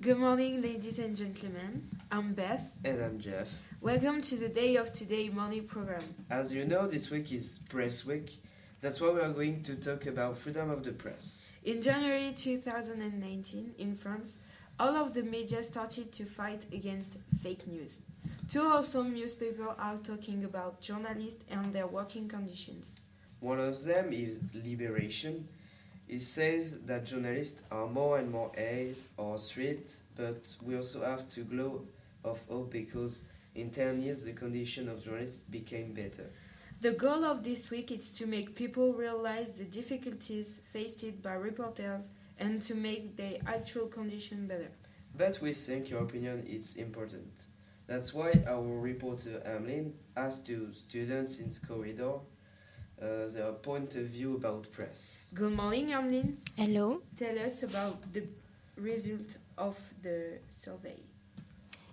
Good morning, ladies and gentlemen. I'm Beth. And I'm Jeff. Welcome to the Day of Today morning program. As you know, this week is Press Week. That's why we are going to talk about freedom of the press. In January 2019, in France, all of the media started to fight against fake news. Two awesome newspapers are talking about journalists and their working conditions. One of them is Liberation. It says that journalists are more and more hate or threat, but we also have to glow of hope because in 10 years the condition of journalists became better. The goal of this week is to make people realize the difficulties faced by reporters and to make their actual condition better. But we think your opinion is important. That's why our reporter Emmeline asked two students in the corridor their point of view about press. Good morning, Emmeline. Hello. Tell us about the result of the survey.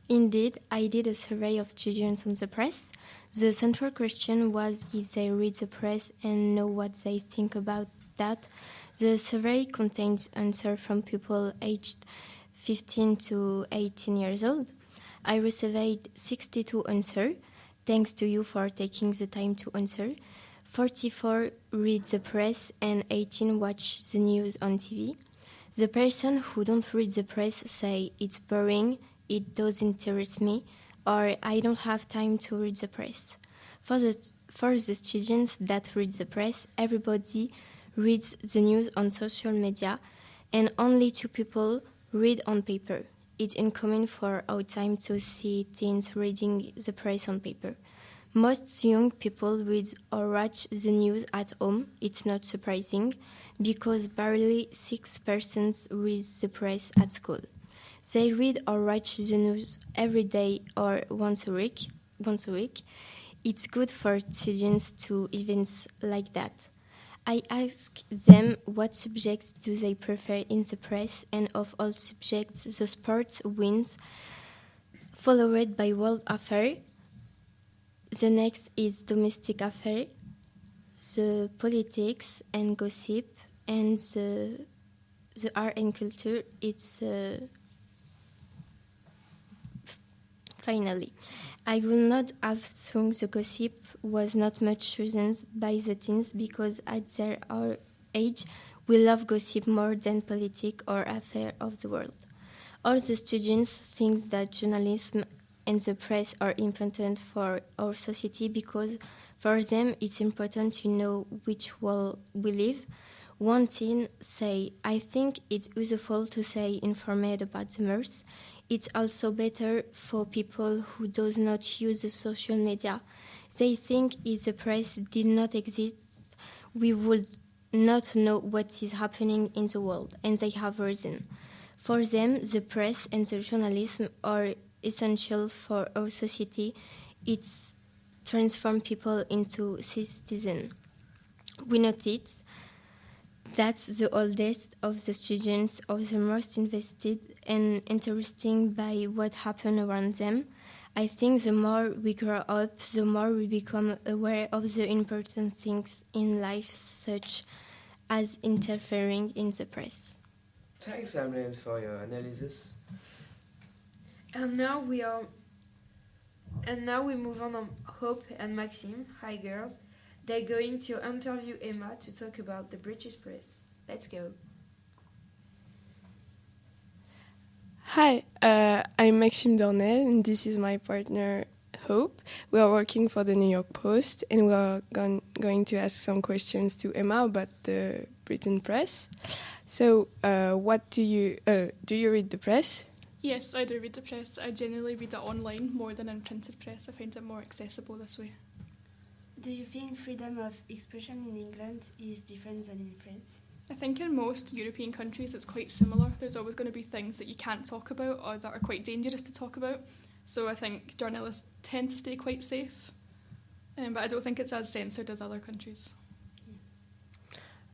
Indeed, I did a survey of students on the press. The central question was if they read the press and know what they think about that. The survey contains answers from people aged 15 to 18 years old. I received 62 answers. Thanks to you for taking the time to answer. 44 read the press and 18 watch the news on TV. The person who don't read the press say it's boring, it doesn't interest me, or I don't have time to read the press. For the students that read the press, everybody reads the news on social media and only 2 people read on paper. It's uncommon for our time to see teens reading the press on paper. Most young people read or watch the news at home. It's not surprising because barely 6% read the press at school. They read or watch the news every day or once a week. It's good for students to events like that. I ask them what subjects do they prefer in the press, and of all subjects, the sport wins, followed by world affairs. The next is domestic affairs, the politics and gossip, and the art and culture. It's finally. I will not have thought the gossip was not much chosen by the teens because at their our age we love gossip more than politics or affairs of the world. All the students think that journalism and the press are important for our society because for them it's important to know which world we live. One teen say, I think it's useful to stay informed about the news. It's also better for people who does not use the social media. They think if the press did not exist, we would not know what is happening in the world, and they have reason. For them, the press and the journalism are essential for our society. It's transform people into citizens. We notice that's the oldest of the students are the most invested and interesting by what happened around them. I think the more we grow up, the more we become aware of the important things in life, such as interfering in the press. Thanks, Emmeline, for your analysis. And now we move on Hope and Maxime. Hi girls. They're going to interview Emma to talk about the British press. Let's go. Hi, I'm Maxime Dornel, and this is my partner, Hope. We are working for the New York Post, and we are going to ask some questions to Emma about the Britain press. So, what do you read the press? Yes, I do read the press. I generally read it online more than in printed press. I find it more accessible this way. Do you think freedom of expression in England is different than in France? I think in most European countries it's quite similar. There's always going to be things that you can't talk about or that are quite dangerous to talk about. So I think journalists tend to stay quite safe. But I don't think it's as censored as other countries.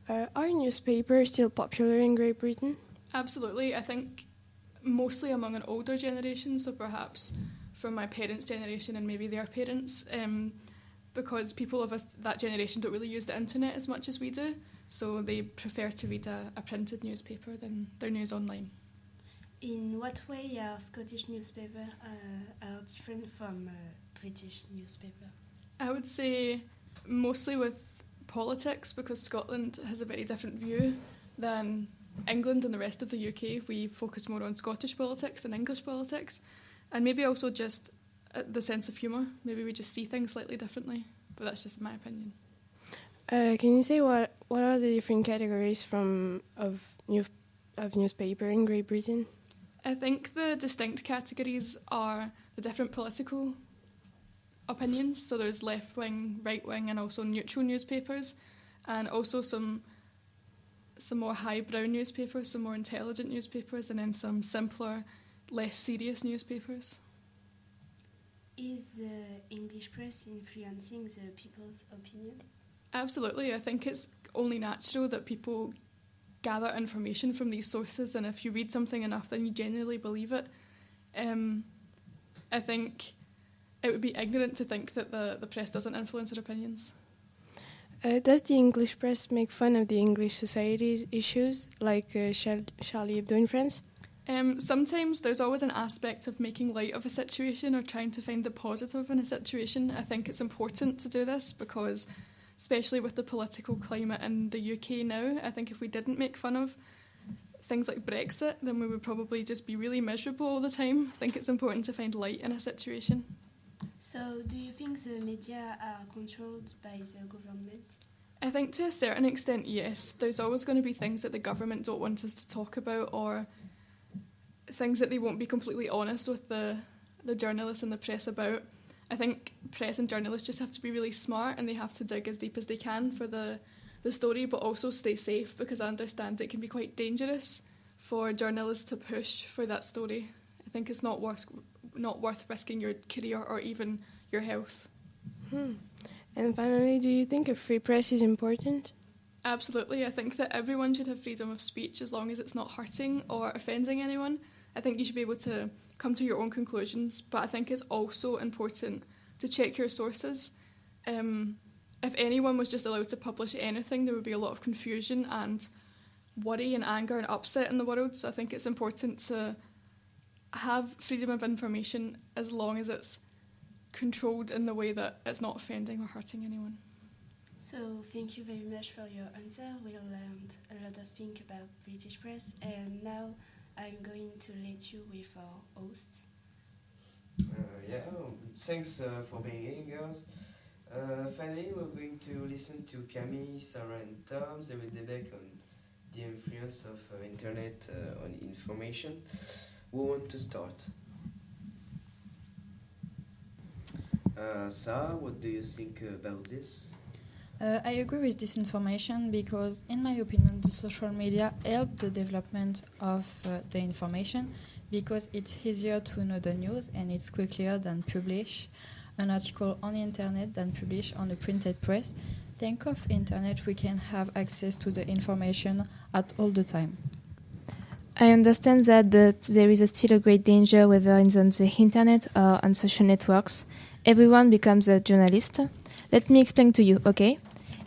Are newspapers still popular in Great Britain? Absolutely. I think mostly among an older generation, so perhaps from my parents' generation and maybe their parents, because people of that generation don't really use the internet as much as we do. So they prefer to read a printed newspaper than their news online. In what way are Scottish newspapers are different from British newspaper? I would say mostly with politics, because Scotland has a very different view than England and the rest of the UK. We focus more on Scottish politics than English politics, and maybe also just the sense of humour. Maybe we just see things slightly differently, but that's just my opinion. Can you say what are the different categories of newspaper in Great Britain? I think the distinct categories are the different political opinions. So there's left-wing, right-wing, and also neutral newspapers, and also some more highbrow newspapers, some more intelligent newspapers, and then some simpler, less serious newspapers. Is the English press influencing the people's opinion? Absolutely. I think it's only natural that people gather information from these sources, and if you read something enough, then you genuinely believe it. I think it would be ignorant to think that the press doesn't influence their opinions. Does the English press make fun of the English society's issues, like Charlie Hebdo in France? Sometimes there's always an aspect of making light of a situation or trying to find the positive in a situation. I think it's important to do this because, especially with the political climate in the UK now, I think if we didn't make fun of things like Brexit, then we would probably just be really miserable all the time. I think it's important to find light in a situation. So, do you think the media are controlled by the government? I think to a certain extent, yes. There's always going to be things that the government don't want us to talk about, or things that they won't be completely honest with the journalists and the press about. I think press and journalists just have to be really smart, and they have to dig as deep as they can for the story, but also stay safe, because I understand it can be quite dangerous for journalists to push for that story. I think it's not worth risking your career or even your health. And finally, do you think a free press is important? Absolutely. I think that everyone should have freedom of speech as long as it's not hurting or offending anyone. I think you should be able to come to your own conclusions, but I think it's also important to check your sources. If anyone was just allowed to publish anything, there would be a lot of confusion and worry and anger and upset in the world. So I think it's important to have freedom of information as long as it's controlled in the way that it's not offending or hurting anyone. So thank you very much for your answer. We learned a lot of things about British press, and now I'm going to let you with our host. Thanks for being here, girls. Finally, we're going to listen to Camille, Sarah, and Tom. They will debate on the influence of internet on information. Who wants to start? Sarah, what do you think about this? I agree with this information because, in my opinion, the social media help the development of the information because it's easier to know the news and it's quicker than publish an article on the internet than publish on the printed press. Thanks of internet, we can have access to the information at all the time. I understand that, but there is still a great danger whether it's on the internet or on social networks. Everyone becomes a journalist. Let me explain to you, okay?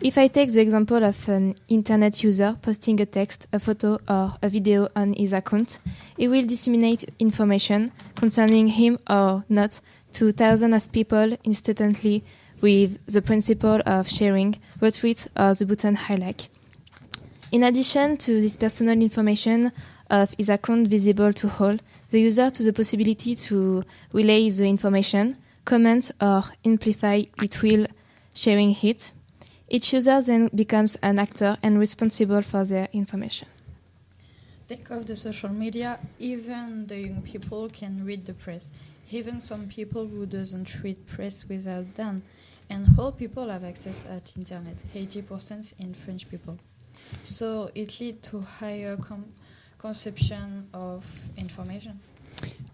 If I take the example of an internet user posting a text, a photo, or a video on his account, he will disseminate information concerning him or not to thousands of people instantly with the principle of sharing, retweet, or the button I like. In addition to this personal information of his account visible to all, the user has the possibility to relay the information, comment, or amplify it while sharing it. Each user then becomes an actor and responsible for their information. Think of the social media, even the young people can read the press. Even some people who doesn't read press without them. And all people have access at internet, 80% in French people. So it leads to higher consumption of information.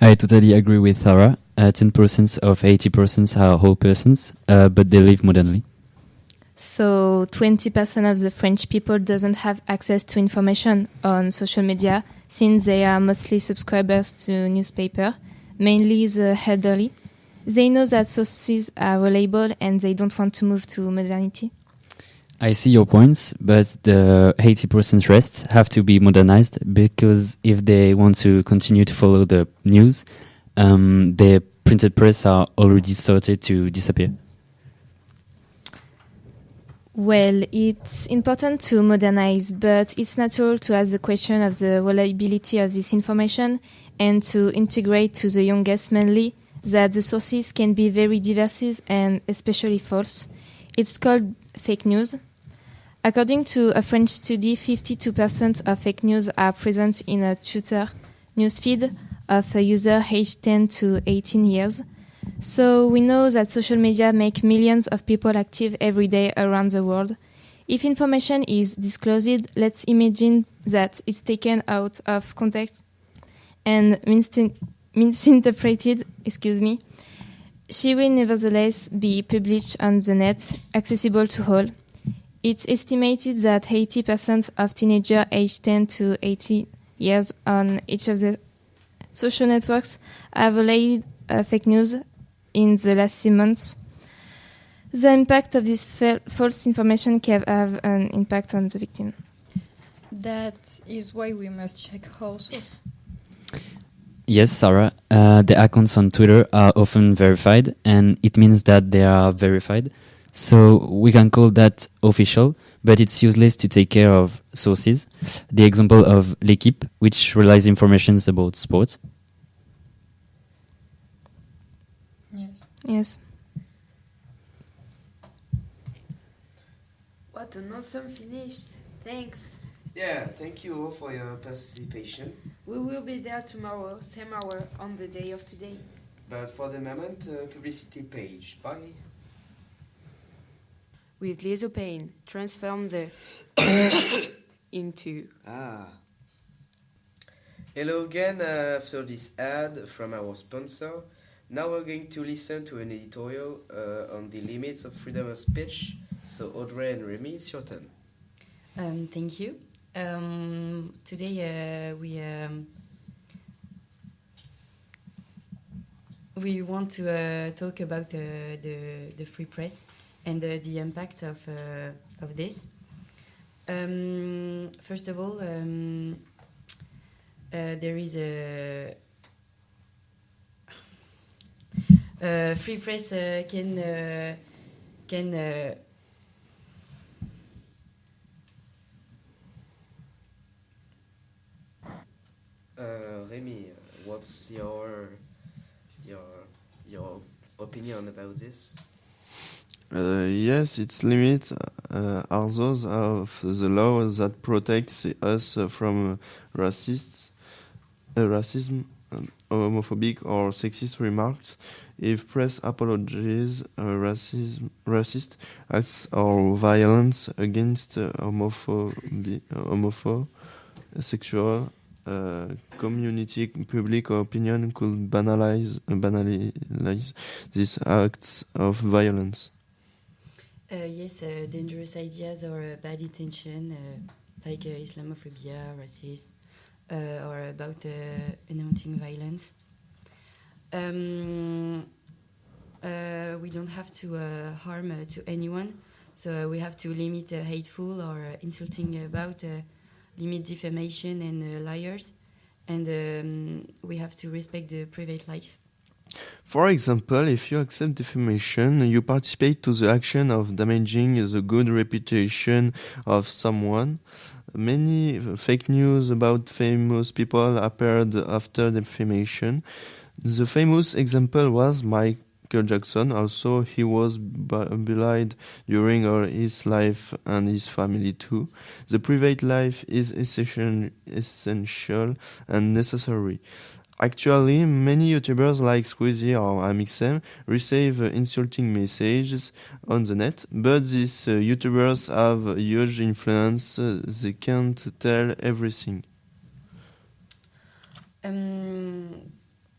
I totally agree with Sarah. 10% of 80% are whole persons, but they live modernly. So 20% of the French people doesn't have access to information on social media since they are mostly subscribers to newspaper, mainly the elderly. They know that sources are reliable and they don't want to move to modernity. I see your points, but the 80% rest have to be modernized because if they want to continue to follow the news, the printed press are already started to disappear. Well, it's important to modernize, but it's natural to ask the question of the reliability of this information and to integrate to the youngest mainly that the sources can be very diverse and especially false. It's called fake news. According to a French study, 52% of fake news are present in a Twitter newsfeed of a user aged 10 to 18 years. So we know that social media make millions of people active every day around the world. If information is disclosed, let's imagine that it's taken out of context and misinterpreted, She will nevertheless be published on the net, accessible to all. It's estimated that 80% of teenagers aged 10 to 18 years on each of the social networks have relayed fake news in the last 6 months. The impact of this false information can have an impact on the victim. That is why we must check our source. Yes, Sarah. The accounts on Twitter are often verified, and it means that they are verified. So we can call that official, but it's useless to take care of sources. The example of L'Équipe, which relies information about sports. Yes. What an awesome finish. Thanks. Yeah, thank you all for your participation. We will be there tomorrow, same hour, on the day of today. But for the moment, publicity page. Bye. With Lise Payne, transform the into. Hello again after this ad from our sponsor. Now we're going to listen to an editorial on the limits of freedom of speech. So Audrey and Remy, it's your turn. Thank you. Today we want to talk about the free press and the impact of this. First of all, there is a free press can Remy, what's your opinion about this? Yes, its limits are those of the law that protects us from racism, homophobic or sexist remarks. If press apologies racist acts or violence against sexual community, public opinion could banalize these acts of violence. Yes, dangerous ideas or bad intention, like Islamophobia, racism, or about announcing violence. We don't have to harm to anyone, so we have to limit hateful or insulting about, limit defamation and liars, and we have to respect the private life. For example, if you accept defamation, you participate to the action of damaging the good reputation of someone. Many fake news about famous people appeared after defamation. The famous example was Michael Jackson. Also, he was beloved during his life and his family too. The private life is essential and necessary. Actually, many YouTubers like Squeezie or Amixem receive insulting messages on the net, but these YouTubers have a huge influence. They can't tell everything.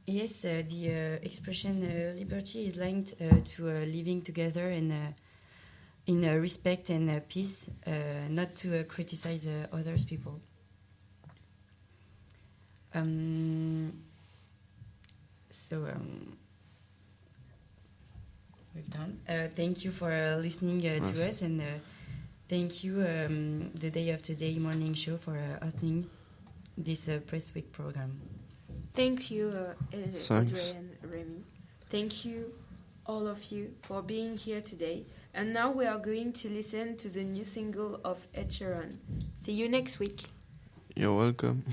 Yes, the expression liberty is linked to living together and in respect and peace, not to criticize others people. We've done. Thank you for listening to us, and Thank you, the Day of Today morning show, for hosting this Press Week program. Thank you, Adrien and Remy. Thank you, all of you, for being here today. And now we are going to listen to the new single of Ed Sheeran. See you next week. You're welcome.